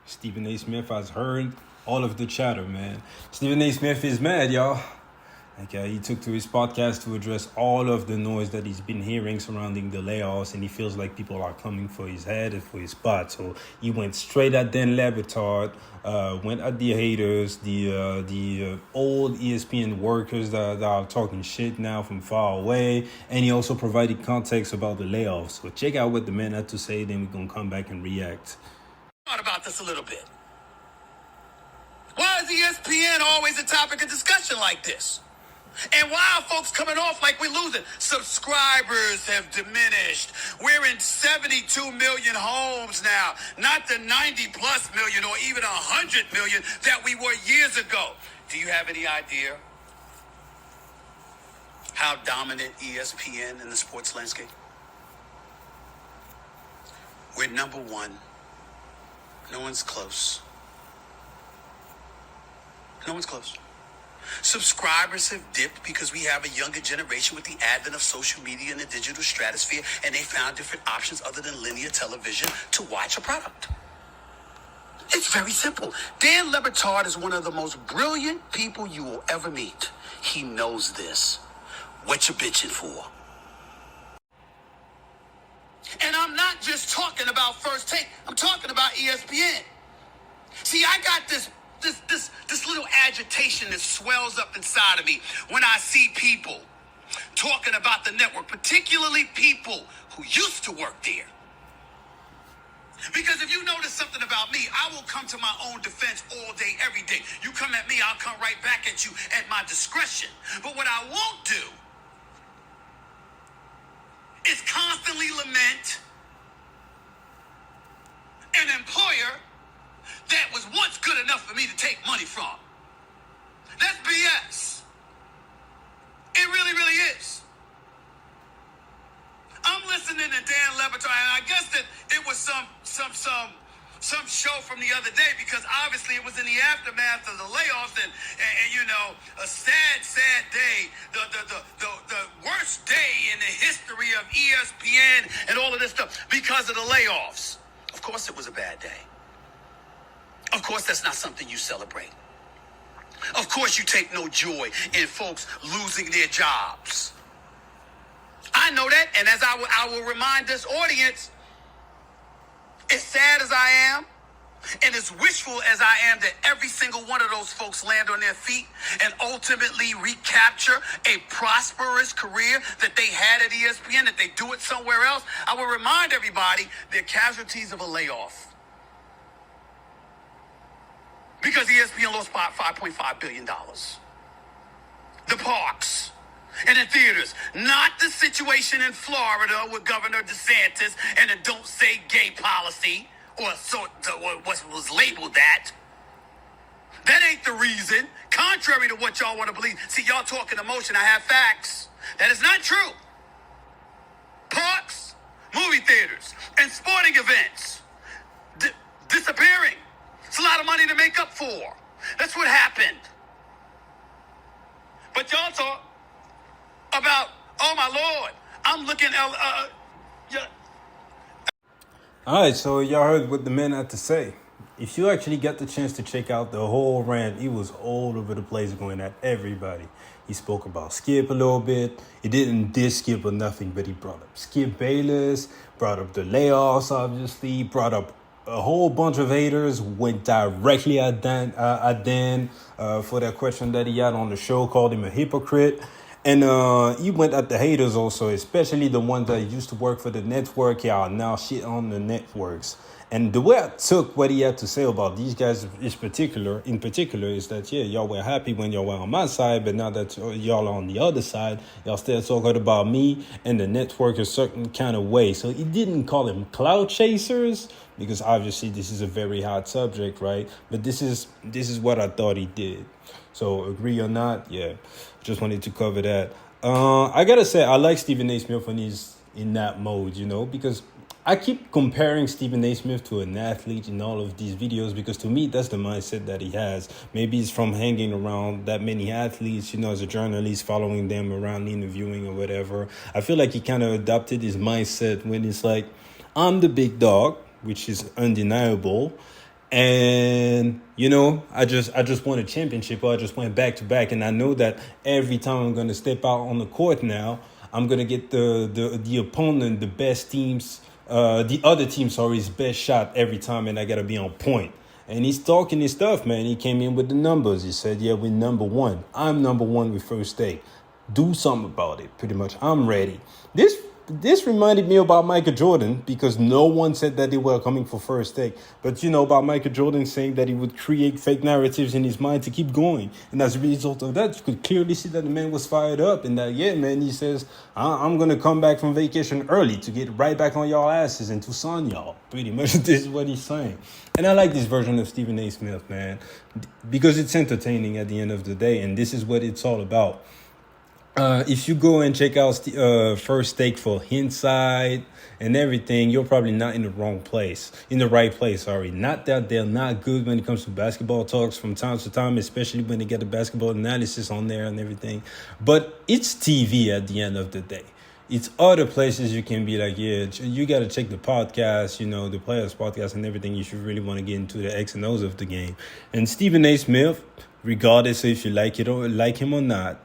Stephen A. Smith has heard all of the chatter, man. Stephen A. Smith is mad, y'all. He took to his podcast to address all of the noise that he's been hearing surrounding the layoffs, and he feels like people are coming for his head and for his spot. So he went straight at Dan Batard, went at the haters, the old ESPN workers that are talking shit now from far away, and he also provided context about the layoffs. So check out what the man had to say, then we're going to come back and react. Thought about this a little bit. Why is ESPN always a topic of discussion like this? And why are folks coming off like we're losing? Subscribers have diminished. We're in 72 million homes now, not the 90 plus million or even 100 million that we were years ago. Do you have any idea how dominant ESPN in the sports landscape? We're number one. No one's close. No one's close. Subscribers have dipped because we have a younger generation with the advent of social media and the digital stratosphere, and they found different options other than linear television to watch a product. It's very simple. Dan Batard is one of the most brilliant people you will ever meet. He knows this. What you bitching for? And I'm not just talking about First Take. I'm talking about ESPN. See, I got this little agitation that swells up inside of me when I see people talking about the network, particularly people who used to work there. Because if you notice something about me, I will come to my own defense all day, every day. You come at me, I'll come right back at you at my discretion. But what I won't do is constantly lament an employer that was once good enough for me to take money from. That's BS. It really, really is. I'm listening to Dan Batard, and I guess that it was some show from the other day, because obviously it was in the aftermath of the layoffs and you know, a sad day, the worst day in the history of ESPN and all of this stuff because of the layoffs. Of course it was a bad day. Of course that's not something you celebrate. Of course you take no joy in folks losing their jobs. I know that, and as I will remind this audience, as sad as I am, and as wishful as I am that every single one of those folks land on their feet and ultimately recapture a prosperous career that they had at ESPN, that they do it somewhere else, I will remind everybody they're casualties of a layoff. Because ESPN lost $5.5 billion. The parks and the theaters, not the situation in Florida with Governor DeSantis and the don't say gay policy, or what was labeled that. That ain't the reason, contrary to what y'all want to believe. See, y'all talking emotion, I have facts. That is not true. Parks, movie theaters, and sporting events disappearing. It's a lot of money to make up for. That's what happened. But y'all talk about, oh my Lord, I'm looking at, All right, so y'all heard what the man had to say. If you actually get the chance to check out the whole rant, he was all over the place going at everybody. He spoke about Skip a little bit. He didn't diss Skip or nothing, but he brought up Skip Bayless, brought up the layoffs, obviously, brought up a whole bunch of haters, went directly at Dan for that question that he had on the show, called him a hypocrite. And he went at the haters also, especially the ones that used to work for the network. Yeah, now shit on the networks. And the way I took what he had to say about these guys in particular is that, yeah, y'all were happy when y'all were on my side, but now that y'all are on the other side, y'all still talking about me and the network a certain kind of way. So he didn't call them cloud chasers, because obviously this is a very hot subject, right? But this is what I thought he did. So agree or not, yeah, just wanted to cover that. I gotta say, I like Stephen A. Smith when he's in that mode, you know, because I keep comparing Stephen A. Smith to an athlete in all of these videos, because to me, that's the mindset that he has. Maybe it's from hanging around that many athletes, you know, as a journalist, following them around, interviewing or whatever. I feel like he kind of adopted his mindset when it's like, I'm the big dog, which is undeniable, And I just won a championship, or I just went back to back, and I know that every time I'm gonna step out on the court now, I'm gonna get the opponent, the best teams, the other team, sorry's best shot every time, and I gotta be on point. And he's talking his stuff, man. He came in with the numbers. He said, "Yeah, we're number one. I'm number one with first take. Do something about it. Pretty much, I'm ready." This reminded me about Michael Jordan, because no one said that they were coming for first take. But about Michael Jordan saying that he would create fake narratives in his mind to keep going. And as a result of that, you could clearly see that the man was fired up. And that, yeah, man, he says, I'm going to come back from vacation early to get right back on y'all asses and to sign y'all. Pretty much this is what he's saying. And I like this version of Stephen A. Smith, man, because it's entertaining at the end of the day. And this is what it's all about. If you go and check out First Take for hindsight and everything, you're probably not in the right place, sorry. Not that they're not good when it comes to basketball talks from time to time, especially when they get the basketball analysis on there and everything. But it's TV at the end of the day. It's other places you can be like, yeah, you got to check the podcast, the Players Podcast and everything. You should really want to get into the X and O's of the game. And Stephen A. Smith, regardless if you like it or like him or not,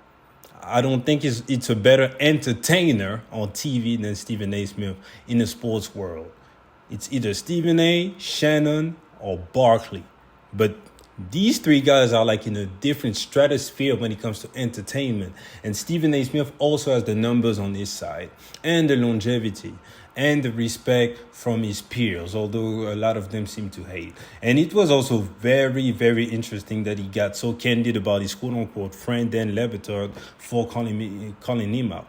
I don't think it's a better entertainer on TV than Stephen A. Smith in the sports world. It's either Stephen A., Shannon, or Barkley. But these three guys are like in a different stratosphere when it comes to entertainment. And Stephen A. Smith also has the numbers on his side, and the longevity, and the respect from his peers, although a lot of them seem to hate. And it was also very, very interesting that he got so candid about his quote-unquote friend Dan Le Batard for calling him out.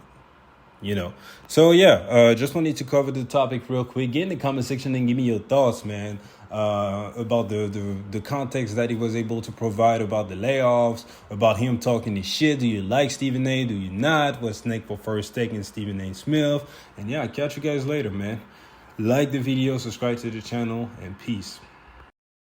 So yeah, just wanted to cover the topic real quick. Get in the comment section and give me your thoughts, man, about the context that he was able to provide about the layoffs, about him talking his shit. Do you like Stephen A? Do you not? What's next for First Take and Stephen A. Smith? And yeah, I'll catch you guys later, man. Like the video, subscribe to the channel, and peace.